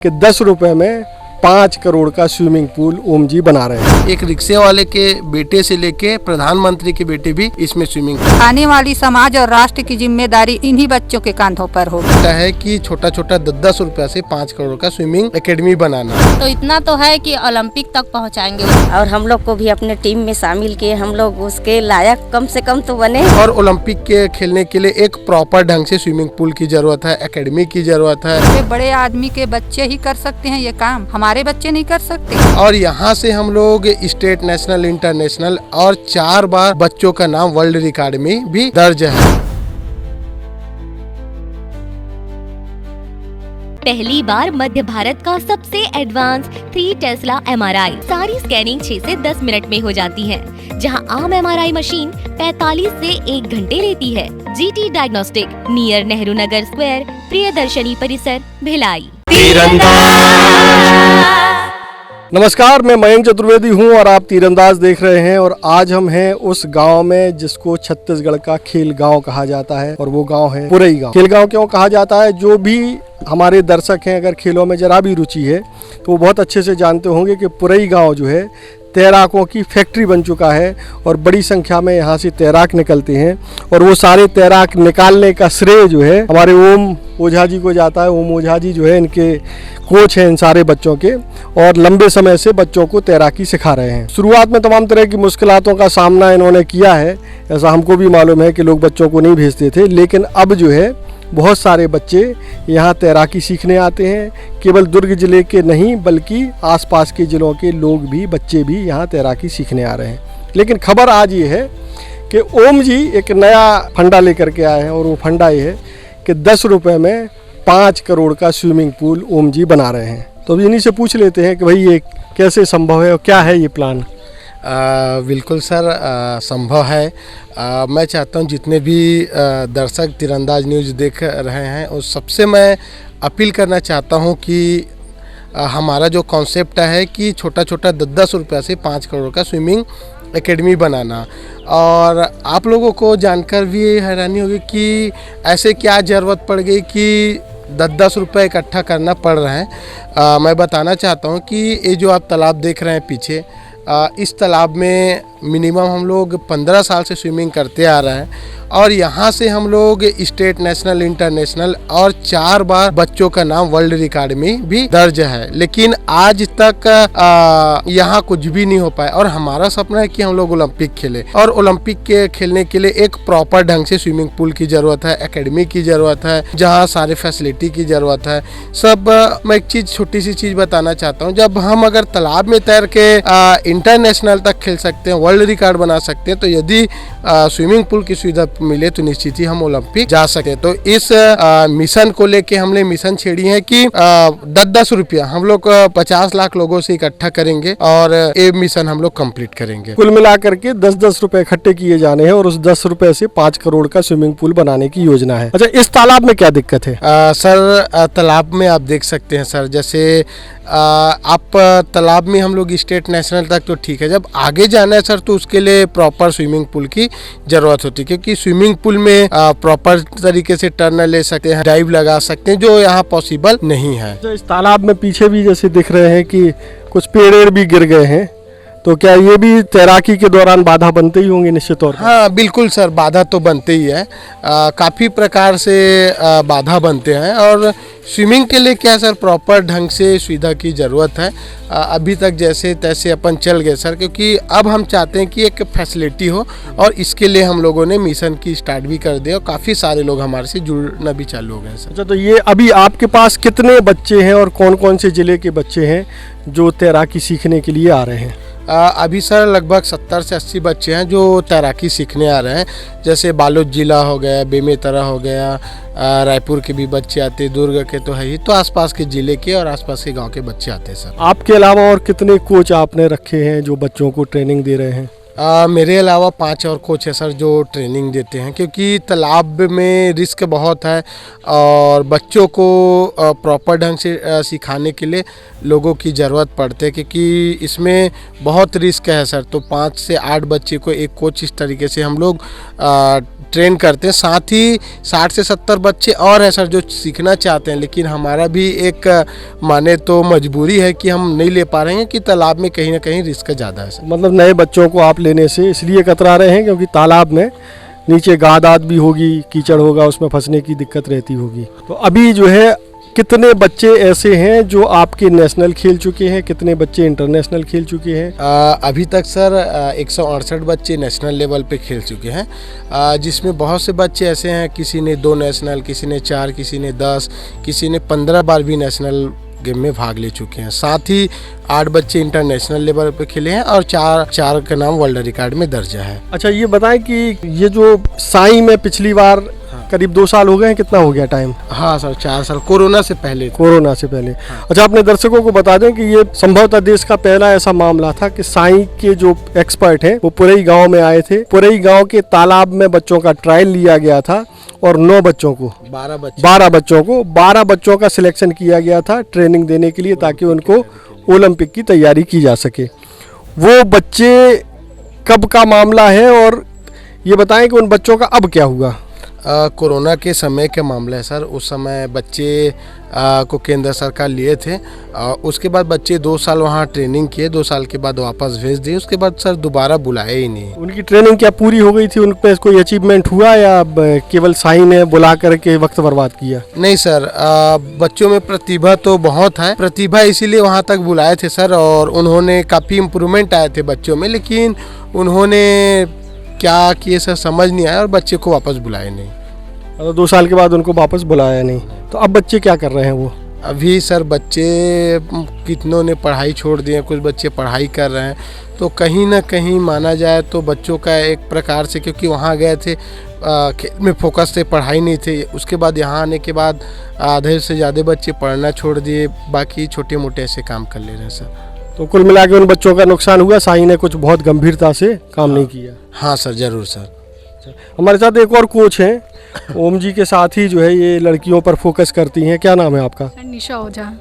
कि 10 रुपए में 5 करोड़ का स्विमिंग पूल ओम जी बना रहे हैं। एक रिक्शे वाले के बेटे से लेके प्रधानमंत्री के बेटे भी इसमें स्विमिंग आने वाली समाज और राष्ट्र की जिम्मेदारी इन्हीं बच्चों के कांधों पर होगी। है कि छोटा छोटा 10-10 रुपया से 5 करोड़ का स्विमिंग एकेडमी बनाना। तो इतना तो है कि ओलंपिक तक पहुंचाएंगे और हम लोग को भी अपने टीम में शामिल किए, हम लोग उसके लायक कम से कम तो बने। और ओलंपिक के खेलने के लिए एक प्रॉपर ढंग से स्विमिंग पूल की जरूरत है, एकेडमी की जरूरत है। ये बड़े आदमी के बच्चे ही कर सकते हैं ये काम, हमारे बच्चे नहीं कर सकते। और यहाँ से हम लोग स्टेट, नेशनल, इंटरनेशनल और 4 बार बच्चों का नाम वर्ल्ड रिकॉर्ड में भी दर्ज है। पहली बार मध्य भारत का सबसे एडवांस 3 टेस्ला MRI। सारी स्कैनिंग 6 से 10 मिनट में हो जाती है, जहां आम MRI मशीन 45 से 1 घंटे लेती है। GT diagnostic, near Nehru Nagar square, Priyadarshini परिसर, भिलाई। नमस्कार, मैं मयंक चतुर्वेदी हूं और आप तीरंदाज देख रहे हैं। और आज हम हैं उस गांव में जिसको छत्तीसगढ़ का खेल गांव कहा जाता है, और वो गांव है पुरई गांव। खेल गांव क्यों कहा जाता है? जो भी हमारे दर्शक हैं, अगर खेलों में जरा भी रुचि है तो वो बहुत अच्छे से जानते होंगे कि पुरई गांव जो है तैराकों की फैक्ट्री बन चुका है और बड़ी संख्या में यहाँ से तैराक निकलते हैं। और वो सारे तैराक निकालने का श्रेय जो है हमारे ओम ओझा जी को जाता है। ओम ओझा जी जो है इनके कोच हैं इन सारे बच्चों के, और लंबे समय से बच्चों को तैराकी सिखा रहे हैं। शुरुआत में तमाम तरह की मुश्किलातों का सामना इन्होंने किया है, ऐसा हमको भी मालूम है कि लोग बच्चों को नहीं भेजते थे, लेकिन अब जो है बहुत सारे बच्चे यहाँ तैराकी सीखने आते हैं। केवल दुर्ग जिले के नहीं बल्कि आसपास के ज़िलों के लोग भी, बच्चे भी यहाँ तैराकी सीखने आ रहे हैं। लेकिन खबर आज ये है कि ओम जी एक नया फंडा लेकर के आए हैं, और वो फंडा ये है कि 10 रुपये में 5 करोड़ का स्विमिंग पूल ओम जी बना रहे हैं। तो अब इन्हीं से पूछ लेते हैं कि भाई ये कैसे संभव है और क्या है ये प्लान। बिल्कुल सर, संभव है। मैं चाहता हूं जितने भी दर्शक तीरंदाज न्यूज़ देख रहे हैं उस सबसे मैं अपील करना चाहता हूं कि हमारा जो कॉन्सेप्ट है कि छोटा छोटा 10-10 रुपया से 5 करोड़ का स्विमिंग एकेडमी बनाना। और आप लोगों को जानकर भी हैरानी होगी कि ऐसे क्या ज़रूरत पड़ गई कि 10-10 रुपये इकट्ठा करना पड़ रहा है। मैं बताना चाहता हूं कि ये जो आप तालाब देख रहे हैं पीछे, इस तालाब में मिनिमम हम लोग 15 साल से स्विमिंग करते आ रहे हैं। और यहाँ से हम लोग स्टेट, नेशनल, इंटरनेशनल और 4 बार बच्चों का नाम वर्ल्ड रिकॉर्ड में भी दर्ज है। लेकिन आज तक यहाँ कुछ भी नहीं हो पाया। और हमारा सपना है कि हम लोग ओलंपिक खेले, और ओलंपिक के खेलने के लिए एक प्रॉपर ढंग से स्विमिंग पूल की ज़रूरत है, एकेडमी की ज़रूरत है, जहाँ सारे फैसिलिटी की ज़रूरत है सब। मैं एक चीज़, छोटी सी चीज़ बताना चाहता हूँ। जब हम अगर तालाब में तैर के इंटरनेशनल तक खेल सकते हैं, वर्ल्ड रिकॉर्ड बना सकते हैं, तो यदि स्विमिंग पूल की सुविधा मिले तो निश्चित ही हम ओलंपिक जा सके। तो इस मिशन को लेके हमने मिशन छेड़ी है कि 10-10 रुपया हम लोग 50 लाख लोगों से इकट्ठा करेंगे और ये मिशन हम लोग कंप्लीट करेंगे। कुल मिलाकर के 10-10 रुपए इकट्ठे किए जाने हैं और उस 10 रुपए से 5 करोड़ का स्विमिंग पूल बनाने की योजना है। अच्छा, इस तालाब में क्या दिक्कत है? सर, तालाब में आप देख सकते हैं सर, जैसे आप तालाब में हम लोग स्टेट, नेशनल तक तो ठीक है, जब आगे जाना है सर तो उसके लिए प्रॉपर स्विमिंग पूल की ज़रूरत होती है, क्योंकि स्विमिंग पूल में प्रॉपर तरीके से टर्न ले सकते हैं, डाइव लगा सकते हैं, जो यहाँ पॉसिबल नहीं है। अच्छा, इस तालाब में पीछे भी जैसे दिख रहे हैं कि कुछ पेड़ भी गिर गए हैं, तो क्या ये भी तैराकी के दौरान बाधा बनते ही होंगे निश्चित तौर पर? हाँ बिल्कुल सर, बाधा तो बनते ही है। काफ़ी प्रकार से बाधा बनते हैं। और स्विमिंग के लिए क्या सर, प्रॉपर ढंग से सुविधा की ज़रूरत है। अभी तक जैसे तैसे अपन चल गए सर, क्योंकि अब हम चाहते हैं कि एक फैसिलिटी हो, और इसके लिए हम लोगों ने मिशन की स्टार्ट भी कर दिया और काफ़ी सारे लोग हमारे से जुड़ना भी चालू हो गए सर। अच्छा, तो ये अभी आपके पास कितने बच्चे हैं और कौन कौन से ज़िले के बच्चे हैं जो तैराकी सीखने के लिए आ रहे हैं? अभी सर लगभग 70 से 80 बच्चे हैं जो तैराकी सीखने आ रहे हैं। जैसे बालोद जिला हो गया, बेमेतरा हो गया, रायपुर के भी बच्चे आते, दुर्ग के तो है ही, तो आसपास के ज़िले के और आसपास के गांव के बच्चे आते हैं सर। आपके अलावा और कितने कोच आपने रखे हैं जो बच्चों को ट्रेनिंग दे रहे हैं? मेरे अलावा 5 और कोच है सर जो ट्रेनिंग देते हैं, क्योंकि तालाब में रिस्क बहुत है और बच्चों को प्रॉपर ढंग से सिखाने के लिए लोगों की ज़रूरत पड़ती है, क्योंकि इसमें बहुत रिस्क है सर। तो 5 से 8 बच्चे को एक कोच इस तरीके से हम लोग ट्रेन करते हैं। साथ ही 60 से 70 बच्चे और हैं सर जो सीखना चाहते हैं, लेकिन हमारा भी एक माने तो मजबूरी है कि हम नहीं ले पा रहे हैं कि तालाब में कहीं ना कहीं रिस्क ज़्यादा है सर। मतलब नए बच्चों को आप लेने से इसलिए कतरा रहे हैं क्योंकि तालाब में नीचे गाद भी होगी, कीचड़ होगा, उसमें फंसने की दिक्कत रहती होगी। तो अभी जो है कितने बच्चे ऐसे हैं जो आपके नेशनल खेल चुके हैं, कितने बच्चे इंटरनेशनल खेल चुके हैं? अभी तक सर 168 बच्चे नेशनल लेवल पे खेल चुके हैं, जिसमें बहुत से बच्चे ऐसे हैं, किसी ने 2 नेशनल, किसी ने 4, किसी ने 10, किसी ने 15 बार भी नेशनल गेम में भाग ले चुके हैं। साथ ही 8 बच्चे इंटरनेशनल लेवल पे खेले हैं और 4 का नाम वर्ल्ड रिकॉर्ड में दर्जा है। अच्छा, ये बताएं कि ये जो साई में पिछली बार करीब 2 साल हो गए हैं, कितना हो गया टाइम? हाँ सर, 4 साल, कोरोना से पहले। कोरोना से पहले। अच्छा, अपने दर्शकों को बता दें कि ये संभवतः देश का पहला ऐसा मामला था कि साई के जो एक्सपर्ट हैं वो पुरई गांव में आए थे। पुरई गांव के तालाब में बच्चों का ट्रायल लिया गया था और 9 बच्चों को 12 बच्चों का सिलेक्शन किया गया था ट्रेनिंग देने के लिए, ताकि उनको ओलंपिक की तैयारी की जा सके। वो बच्चे कब का मामला है और ये बताएं कि उन बच्चों का अब क्या हुआ? कोरोना के समय का मामला है सर। उस समय बच्चे को केंद्र सरकार लिए थे, उसके बाद बच्चे 2 साल वहाँ ट्रेनिंग किए, 2 साल के बाद वापस भेज दिए। उसके बाद सर दोबारा बुलाए ही नहीं। उनकी ट्रेनिंग क्या पूरी हो गई थी? उन पे कोई अचीवमेंट हुआ या केवल साई ने बुला करके वक्त बर्बाद किया? नहीं सर, बच्चों में प्रतिभा तो बहुत है, प्रतिभा इसीलिए वहाँ तक बुलाए थे सर, और उन्होंने काफ़ी इम्प्रूवमेंट आए थे बच्चों में, लेकिन उन्होंने क्या किए सर समझ नहीं आया और बच्चे को वापस बुलाए नहीं। और 2 साल के बाद उनको वापस बुलाया नहीं। तो अब बच्चे क्या कर रहे हैं? वो अभी सर बच्चे कितनों ने पढ़ाई छोड़ दिए, कुछ बच्चे पढ़ाई कर रहे हैं। तो कहीं ना कहीं माना जाए तो बच्चों का एक प्रकार से, क्योंकि वहाँ गए थे खेल में फोकस थे, पढ़ाई नहीं थे। उसके बाद यहाँ आने के बाद आधे से ज़्यादा बच्चे पढ़ना छोड़ दिए, बाकी छोटे मोटे ऐसे काम कर ले रहे हैं सर। तो कुल मिला के उन बच्चों का नुकसान हुआ, साई ने कुछ बहुत गंभीरता से काम नहीं किया। हाँ सर, ज़रूर सर। हमारे साथ एक और कोच हैं, ओम जी के साथ ही जो है ये लड़कियों पर फोकस करती हैं। क्या नाम है आपका? निशा ओझा।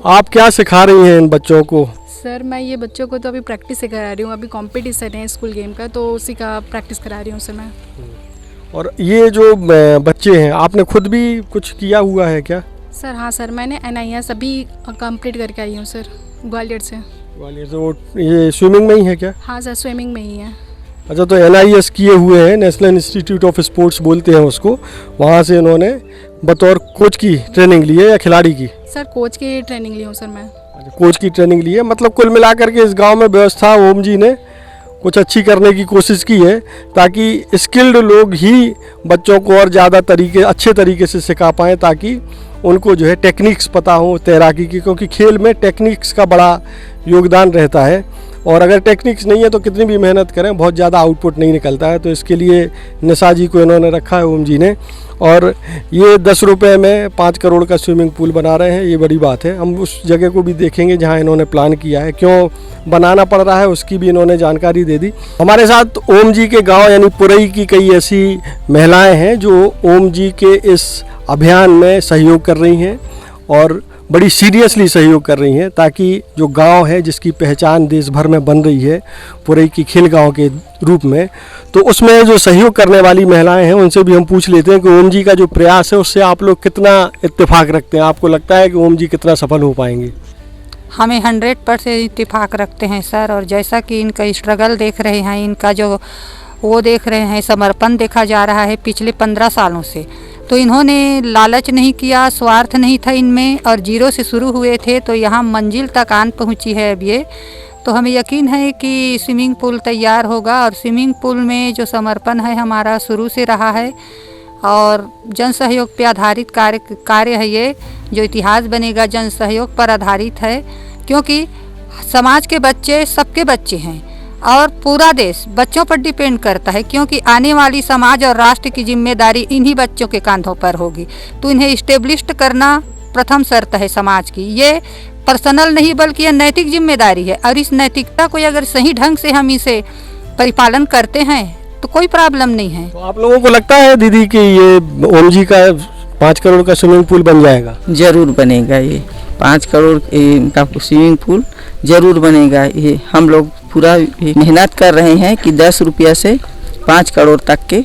आप क्या सिखा रही हैं इन बच्चों को? सर मैं ये बच्चों को तो अभी प्रैक्टिस से करा रही हूँ, अभी कंपटीशन है स्कूल गेम का, तो उसी का प्रैक्टिस करा रही हूँ सर मैं। और ये जो बच्चे हैं, आपने खुद भी कुछ किया हुआ है क्या? सर हाँ सर, मैंने NIS अभी कंप्लीट करके आई हूँ सर, ग्वालियर से। ग्वालियर से। वो ये स्विमिंग में ही है क्या? हाँ सर, स्विमिंग में ही है। अच्छा, तो NIS किए हुए हैं, नेशनल इंस्टीट्यूट ऑफ स्पोर्ट्स बोलते हैं उसको, वहाँ से इन्होंने बतौर कोच की ट्रेनिंग ली है या खिलाड़ी की? सर कोच की ट्रेनिंग ली हूँ सर मैं। कोच की ट्रेनिंग ली है। मतलब कुल मिलाकर के इस गांव में व्यवस्था ओम जी ने कुछ अच्छी करने की कोशिश की है, ताकि स्किल्ड लोग ही बच्चों को और ज़्यादा अच्छे तरीके से सिखा पाएँ, ताकि उनको जो है टेक्निक्स पता हो तैराकी की, क्योंकि खेल में टेक्निक्स का बड़ा योगदान रहता है। और अगर टेक्निक्स नहीं है तो कितनी भी मेहनत करें बहुत ज़्यादा आउटपुट नहीं निकलता है। तो इसके लिए निशा जी को इन्होंने रखा है, ओम जी ने, और ये 10 रुपये में 5 करोड़ का स्विमिंग पूल बना रहे हैं। ये बड़ी बात है। हम उस जगह को भी देखेंगे जहां इन्होंने प्लान किया है, क्यों बनाना पड़ रहा है उसकी भी इन्होंने जानकारी दे दी। हमारे साथ ओम जी के गांव यानी पुरई की कई ऐसी महिलाएं हैं जो ओम जी के इस अभियान में सहयोग कर रही हैं और बड़ी सीरियसली सहयोग कर रही हैं, ताकि जो गांव है जिसकी पहचान देश भर में बन रही है पुरई की खेल गांव के रूप में, तो उसमें जो सहयोग करने वाली महिलाएं हैं उनसे भी हम पूछ लेते हैं कि ओम जी का जो प्रयास है उससे आप लोग कितना इत्तेफाक रखते हैं? आपको लगता है कि ओम जी कितना सफल हो पाएंगे? हमें 100% इत्तेफाक रखते हैं सर। और जैसा कि इनका स्ट्रगल देख रहे हैं, इनका जो वो देख रहे हैं, समर्पण देखा जा रहा है पिछले 15 सालों से, तो इन्होंने लालच नहीं किया, स्वार्थ नहीं था इनमें, और 0 से शुरू हुए थे तो यहाँ मंजिल तक आन पहुँची है अब ये। तो हमें यकीन है कि स्विमिंग पूल तैयार होगा, और स्विमिंग पूल में जो समर्पण है हमारा शुरू से रहा है, और जन सहयोग पे आधारित कार्य है ये, जो इतिहास बनेगा जन सहयोग पर आधारित है, क्योंकि समाज के बच्चे सबके बच्चे हैं और पूरा देश बच्चों पर डिपेंड करता है, क्योंकि आने वाली समाज और राष्ट्र की जिम्मेदारी इन्हीं बच्चों के कंधों पर होगी। तो इन्हें इस्टेब्लिश्ड करना प्रथम शर्त है समाज की। ये पर्सनल नहीं बल्कि ये नैतिक जिम्मेदारी है, और इस नैतिकता को अगर सही ढंग से हम इसे परिपालन करते हैं तो कोई प्रॉब्लम नहीं है। तो आप लोगों को लगता है दीदी कि ये ओम जी का 5 करोड़ का स्विमिंग पूल बन जाएगा? जरूर बनेगा। ये 5 करोड़ का स्विमिंग पूल जरूर बनेगा। ये हम लोग पूरा मेहनत कर रहे हैं कि 10 रुपया से 5 करोड़ तक के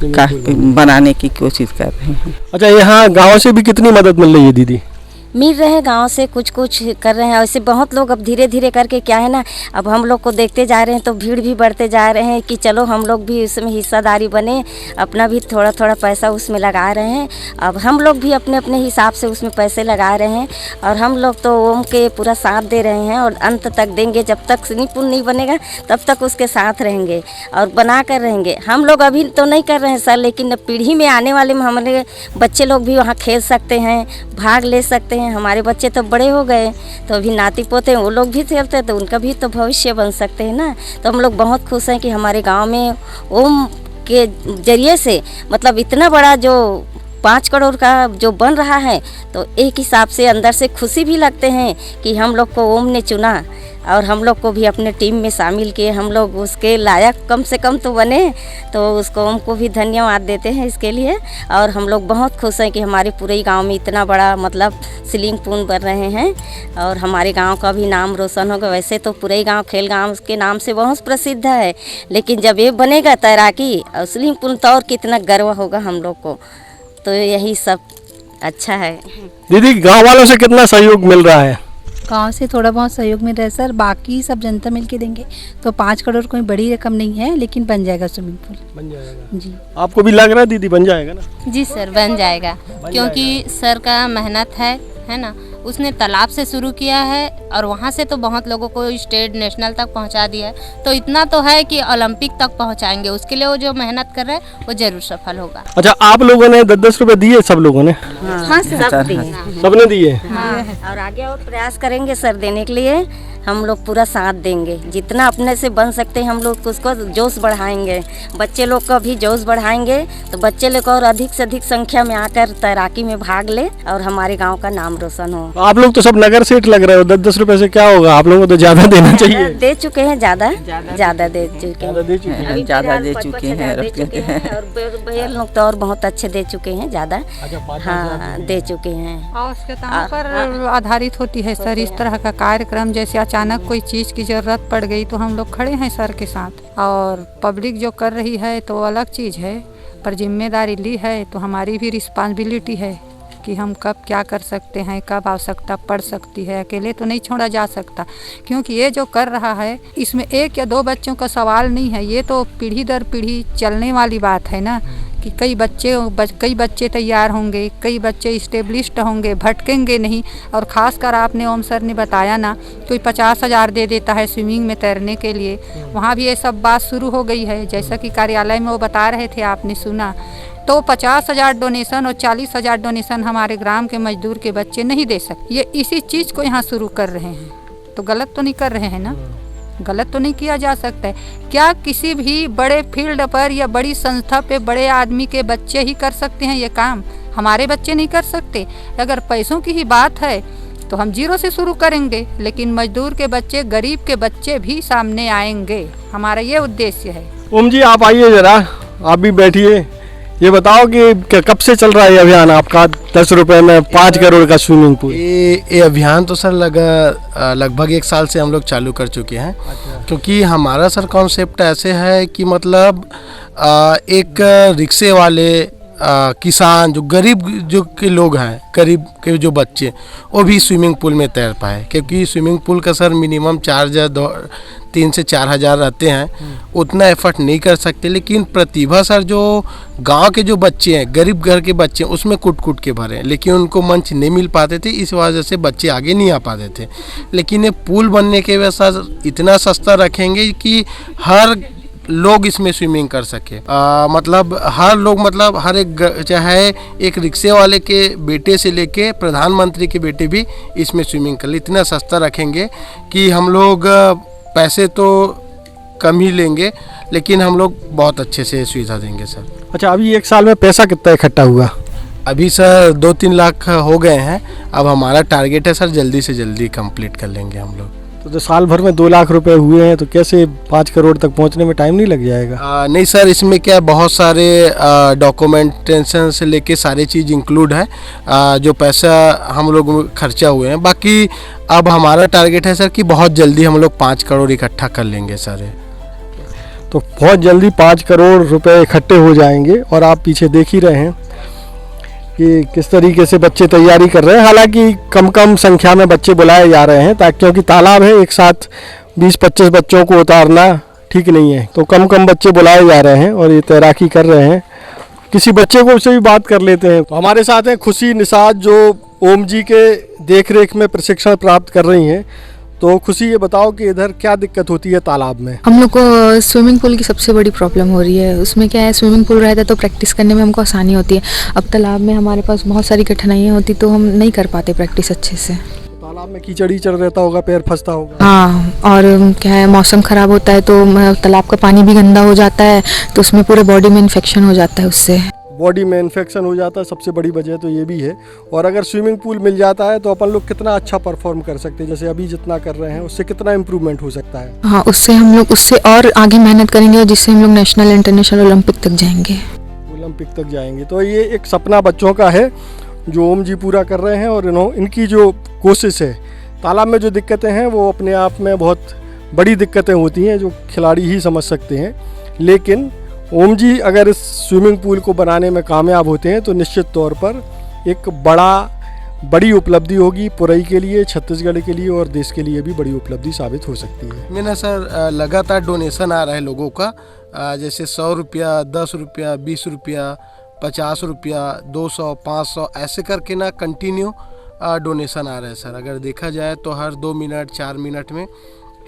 का बनाने की कोशिश कर रहे हैं। अच्छा, यहाँ गाँव से भी कितनी मदद मिल रही है दीदी? मिल रहे हैं गांव से कुछ कुछ कर रहे हैं। ऐसे बहुत लोग अब धीरे धीरे करके क्या है ना, अब हम लोग को देखते जा रहे हैं तो भीड़ भी बढ़ते जा रहे हैं कि चलो हम लोग भी उसमें हिस्सेदारी बने, अपना भी थोड़ा थोड़ा पैसा उसमें लगा रहे हैं। अब हम लोग भी अपने अपने हिसाब से उसमें पैसे लगा रहे हैं और हम लोग तो ओम के पूरा साथ दे रहे हैं और अंत तक देंगे। जब तक स्विमिंग पूल नहीं बनेगा तब तक उसके साथ रहेंगे और बना कर रहेंगे। हम लोग अभी तो नहीं कर रहे हैं सर, लेकिन पीढ़ी में आने वाले में हमारे बच्चे लोग भी वहाँ खेल सकते हैं, भाग ले सकते हैं। हमारे बच्चे तो बड़े हो गए तो अभी नाती पोते हैं, वो लोग भी खेलते हैं तो उनका भी तो भविष्य बन सकते हैं ना। तो हम लोग बहुत खुश हैं कि हमारे गांव में ओम के जरिए से मतलब इतना बड़ा जो 5 करोड़ का जो बन रहा है, तो एक हिसाब से अंदर से खुशी भी लगते हैं कि हम लोग को ओम ने चुना और हम लोग को भी अपने टीम में शामिल किए। हम लोग उसके लायक कम से कम तो बने, तो उसको ओम को भी धन्यवाद देते हैं इसके लिए। और हम लोग बहुत खुश हैं कि हमारे पूरे गांव में इतना बड़ा मतलब स्विमिंग पूल बन रहे हैं और हमारे गांव का भी नाम रोशन होगा। वैसे तो पूरे गांव खेल गांव के नाम से बहुत प्रसिद्ध है, लेकिन जब ये बनेगा तैराकी और स्विमिंग पूल तो और कितना गर्व होगा हम लोग को। तो यही सब अच्छा है। दीदी, गाँव वालों से कितना सहयोग मिल रहा है? गांव से थोड़ा बहुत सहयोग मिल रहा है सर, बाकी सब जनता मिल के देंगे। तो 5 करोड़ कोई बड़ी रकम नहीं है, लेकिन बन जाएगा स्विमिंग पूल। बन जाएगा जी। आपको भी लग रहा है दीदी बन जाएगा ना? जी सर, बन जाएगा क्योंकि सर का मेहनत है ना। उसने तालाब से शुरू किया है और वहाँ से तो बहुत लोगों को स्टेट नेशनल तक पहुँचा दिया है। तो इतना तो है कि ओलंपिक तक पहुँचाएंगे। उसके लिए वो जो मेहनत कर रहे हैं वो जरूर सफल होगा। अच्छा, आप लोगों ने 10-10 रुपए दिए? सब लोगों ने? हाँ सब दिए। सबने दिए? हाँ, और आगे और प्रयास करेंगे सर देने के लिए। हम लोग पूरा साथ देंगे, जितना अपने से बन सकते हैं हम लोग उसको जोश बढ़ाएंगे। बच्चे लोग का भी जोश बढ़ाएंगे तो बच्चे लोग और अधिक से अधिक संख्या में आकर तैराकी में भाग ले और हमारे गांव का नाम रोशन हो। आप लोग तो सब नगर सेठ लग रहे हो, 10-10 रुपए से क्या होगा? आप लोगों को तो ज्यादा देना चाहिए। दे चुके हैं, ज्यादा दे चुके हैं, ज़्यादा दे चुके हैं और भैया लोग तो और बहुत अच्छे दे चुके हैं, ज्यादा हाँ दे चुके हैं। आवश्यकताओं पर आधारित होती है सर इस तरह का कार्यक्रम। जैसे अचानक कोई चीज़ की ज़रूरत पड़ गई तो हम लोग खड़े हैं सर के साथ। और पब्लिक जो कर रही है तो अलग चीज़ है, पर जिम्मेदारी ली है तो हमारी भी रिस्पॉन्सिबिलिटी है कि हम कब क्या कर सकते हैं, कब आवश्यकता पड़ सकती है। अकेले तो नहीं छोड़ा जा सकता, क्योंकि ये जो कर रहा है इसमें 1 या 2 बच्चों का सवाल नहीं है। ये तो पीढ़ी दर पीढ़ी चलने वाली बात है ना, कि कई बच्चे तैयार होंगे, कई बच्चे इस्टेब्लिश्ड होंगे, भटकेंगे नहीं। और ख़ासकर आपने ओम सर ने बताया ना, कोई 50,000 दे देता है स्विमिंग में तैरने के लिए, वहाँ भी ये सब बात शुरू हो गई है। जैसा कि कार्यालय में वो बता रहे थे, आपने सुना, तो 50,000 डोनेशन और 40,000 डोनेशन हमारे ग्राम के मजदूर के बच्चे नहीं दे सकते। ये इसी चीज़ को यहाँ शुरू कर रहे हैं, तो गलत तो नहीं कर रहे हैं ना? गलत तो नहीं किया जा सकता है क्या? किसी भी बड़े फील्ड पर या बड़ी संस्था पे बड़े आदमी के बच्चे ही कर सकते हैं ये काम, हमारे बच्चे नहीं कर सकते? अगर पैसों की ही बात है तो हम 0 से शुरू करेंगे, लेकिन मजदूर के बच्चे, गरीब के बच्चे भी सामने आएंगे। हमारा ये उद्देश्य है। ओम जी, आप आइए जरा, आप भी बैठिए। ये बताओ कि कब से चल रहा है ये अभियान आपका 10 रुपए में 5 करोड़ का स्विमिंग पूल? ये अभियान तो सर लगभग 1 साल से हम लोग चालू कर चुके हैं। क्योंकि हमारा सर कॉन्सेप्ट ऐसे है कि मतलब एक रिक्शे वाले किसान जो गरीब जो के लोग हैं, गरीब के जो बच्चे, वो भी स्विमिंग पूल में तैर पाए। क्योंकि स्विमिंग पूल का सर मिनिमम चार्ज 3 से 4 हज़ार रहते हैं, उतना एफर्ट नहीं कर सकते। लेकिन प्रतिभा सर जो गांव के जो बच्चे हैं, गरीब घर के बच्चे हैं, उसमें कुट के भरे, लेकिन उनको मंच नहीं मिल पाते थे, इस वजह से बच्चे आगे नहीं आ पाते थे। लेकिन ये पुल बनने के वजह से इतना सस्ता रखेंगे कि हर लोग इसमें स्विमिंग कर सके। मतलब हर लोग, मतलब हर एक, चाहे एक रिक्शे वाले के बेटे से लेके प्रधानमंत्री के बेटे भी इसमें स्विमिंग कर ले। इतना सस्ता रखेंगे कि हम लोग पैसे तो कम ही लेंगे, लेकिन हम लोग बहुत अच्छे से सुविधा देंगे सर। अच्छा, अभी 1 साल में पैसा कितना इकट्ठा हुआ? अभी सर 2-3 लाख हो गए हैं। अब हमारा टारगेट है सर जल्दी से जल्दी कंप्लीट कर लेंगे हम लोग। तो साल भर में 2 लाख रुपए हुए हैं, तो कैसे 5 करोड़ तक पहुंचने में टाइम नहीं लग जाएगा? नहीं सर, इसमें क्या बहुत सारे डॉक्यूमेंटेशन से लेके सारी चीज़ इंक्लूड है। जो पैसा हम लोग खर्चा हुए हैं, बाकी अब हमारा टारगेट है सर कि बहुत जल्दी हम लोग 5 करोड़ इकट्ठा कर लेंगे सर। तो बहुत जल्दी 5 करोड़ रुपए इकट्ठे हो जाएंगे। और आप पीछे देख ही रहे हैं कि किस तरीके से बच्चे तैयारी कर रहे हैं। हालांकि कम कम संख्या में बच्चे बुलाए जा रहे हैं, ताकि क्योंकि तालाब है, एक साथ 20-25 बच्चों को उतारना ठीक नहीं है, तो कम कम बच्चे बुलाए जा रहे हैं और ये तैराकी कर रहे हैं। किसी बच्चे को उससे भी बात कर लेते हैं। तो हमारे साथ हैं खुशी निषाद, जो ओम जी के देखरेख में प्रशिक्षण प्राप्त कर रही हैं। तो खुशी, ये बताओ कि इधर क्या दिक्कत होती है तालाब में? हम लोग को स्विमिंग पूल की सबसे बड़ी प्रॉब्लम हो रही है। उसमें क्या है, स्विमिंग पूल रहता है तो प्रैक्टिस करने में हमको आसानी होती है। अब तालाब में हमारे पास बहुत सारी कठिनाइयाँ होती, तो हम नहीं कर पाते प्रैक्टिस अच्छे से। तालाब में कीचड़ रहता होगा, पैर फंसता होगा। हाँ, और क्या है, मौसम ख़राब होता है तो तालाब का पानी भी गंदा हो जाता है, तो उसमें पूरे बॉडी में इन्फेक्शन हो जाता है। उससे बॉडी में इन्फेक्शन हो जाता है, सबसे बड़ी वजह तो ये भी है। और अगर स्विमिंग पूल मिल जाता है तो अपन लोग कितना अच्छा परफॉर्म कर सकते हैं, जैसे अभी जितना कर रहे हैं उससे कितना इम्प्रूवमेंट हो सकता है। हाँ, उससे हम लोग उससे और आगे मेहनत करेंगे, और जिससे हम लोग नेशनल इंटरनेशनल ओलंपिक तक जाएंगे। ओलंपिक तक जाएंगे। तो ये एक सपना बच्चों का है जो ओम जी पूरा कर रहे हैं। और इनकी जो कोशिश है, तालाब में जो दिक्कतें हैं वो अपने आप में बहुत बड़ी दिक्कतें होती हैं, जो खिलाड़ी ही समझ सकते हैं। लेकिन ओम जी अगर इस स्विमिंग पूल को बनाने में कामयाब होते हैं तो निश्चित तौर पर एक बड़ी उपलब्धि होगी पुरई के लिए, छत्तीसगढ़ के लिए और देश के लिए भी बड़ी उपलब्धि साबित हो सकती है। मैंने सर लगातार डोनेशन आ रहा है लोगों का, जैसे 100 रुपया, 10 रुपया, 20 रुपया, 50 रुपया, 200, 500 ऐसे करके ना कंटिन्यू डोनेशन आ रहा है सर। अगर देखा जाए तो हर 2 मिनट 4 मिनट में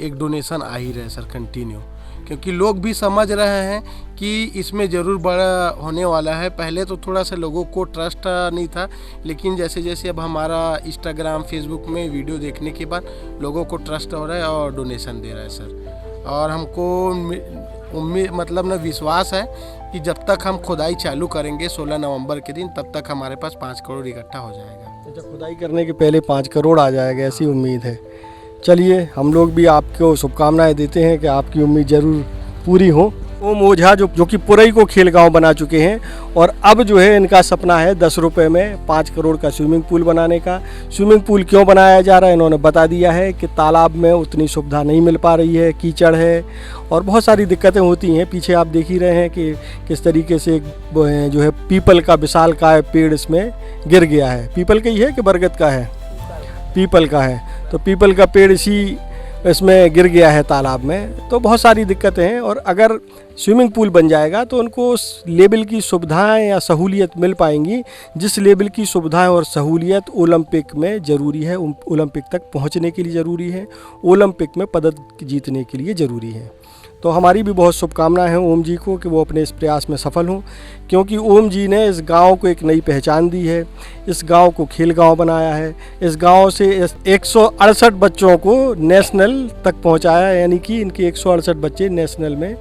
एक डोनेशन आ ही रहे सर कंटिन्यू, क्योंकि लोग भी समझ रहे हैं कि इसमें ज़रूर बड़ा होने वाला है। पहले तो थोड़ा सा लोगों को ट्रस्ट नहीं था, लेकिन जैसे जैसे अब हमारा इंस्टाग्राम फेसबुक में वीडियो देखने के बाद लोगों को ट्रस्ट हो रहा है और डोनेशन दे रहा है सर। और हमको उम्मीद मतलब ना विश्वास है कि जब तक हम खुदाई चालू करेंगे 16 नवंबर के दिन, तब तक हमारे पास 5 करोड़ इकट्ठा हो जाएगा। जब खुदाई करने के पहले 5 करोड़ आ जाएगा, ऐसी उम्मीद है। चलिए, हम लोग भी आपको शुभकामनाएं देते हैं कि आपकी उम्मीद ज़रूर पूरी हो। ओम ओझा जो कि पुरई को खेल गांव बना चुके हैं, और अब जो है इनका सपना है 10 रुपये में 5 करोड़ का स्विमिंग पूल बनाने का। स्विमिंग पूल क्यों बनाया जा रहा है, इन्होंने बता दिया है कि तालाब में उतनी सुविधा नहीं मिल पा रही है, कीचड़ है और बहुत सारी दिक्कतें होती हैं। पीछे आप देख ही रहे हैं कि किस तरीके से जो है पीपल का विशालकाय पेड़ इसमें गिर गया है। पीपल का ही है कि बरगद का है? पीपल का है। तो पीपल का पेड़ इसमें गिर गया है तालाब में। तो बहुत सारी दिक्कतें हैं, और अगर स्विमिंग पूल बन जाएगा तो उनको उस लेवल की सुविधाएं या सहूलियत मिल पाएंगी जिस लेवल की सुविधाएं और सहूलियत ओलंपिक में ज़रूरी है, ओलंपिक तक पहुंचने के लिए ज़रूरी है, ओलंपिक में पदक जीतने के लिए ज़रूरी है। तो हमारी भी बहुत शुभकामनाएं हैं ओम जी को कि वो अपने इस प्रयास में सफल हों, क्योंकि ओम जी ने इस गांव को एक नई पहचान दी है, इस गांव को खेल गांव बनाया है, इस गांव से 168 बच्चों को नेशनल तक पहुंचाया, यानी कि इनके 168 बच्चे नेशनल में,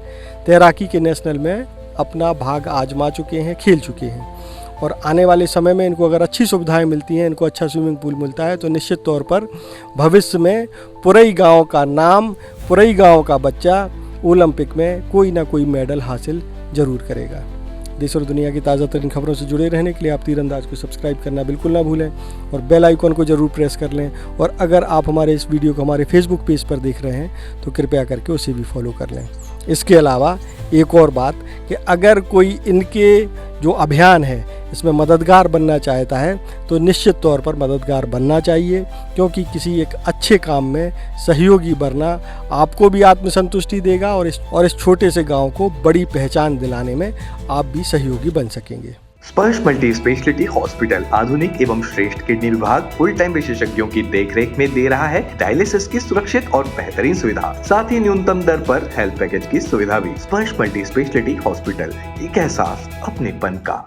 तैराकी के नेशनल में अपना भाग आजमा चुके हैं, खेल चुके हैं। और आने वाले समय में इनको अगर अच्छी सुविधाएं मिलती हैं, इनको अच्छा स्विमिंग पूल मिलता है, तो निश्चित तौर पर भविष्य में पुरई गाँव का नाम, पुरई गाँव का बच्चा ओलंपिक में कोई ना कोई मेडल हासिल जरूर करेगा। देश और दुनिया की ताज़ा तरीन खबरों से जुड़े रहने के लिए आप तीरंदाज को सब्सक्राइब करना बिल्कुल ना भूलें और बेल आइकॉन को जरूर प्रेस कर लें। और अगर आप हमारे इस वीडियो को हमारे फेसबुक पेज पर देख रहे हैं तो कृपया करके उसे भी फॉलो कर लें। इसके अलावा एक और बात कि अगर कोई इनके जो अभियान है इसमें मददगार बनना चाहता है तो निश्चित तौर पर मददगार बनना चाहिए, क्योंकि किसी एक अच्छे काम में सहयोगी बनना आपको भी आत्मसंतुष्टि देगा और इस छोटे से गांव को बड़ी पहचान दिलाने में आप भी सहयोगी बन सकेंगे। स्पर्श मल्टी स्पेशलिटी हॉस्पिटल आधुनिक एवं श्रेष्ठ किडनी विभाग फुल टाइम विशेषज्ञों की देखरेख में दे रहा है डायलिसिस की सुरक्षित और बेहतरीन सुविधा, साथ ही न्यूनतम दर पर हेल्थ पैकेज की सुविधा भी। स्पर्श मल्टी स्पेशलिटी हॉस्पिटल, एक एहसास अपनेपन का।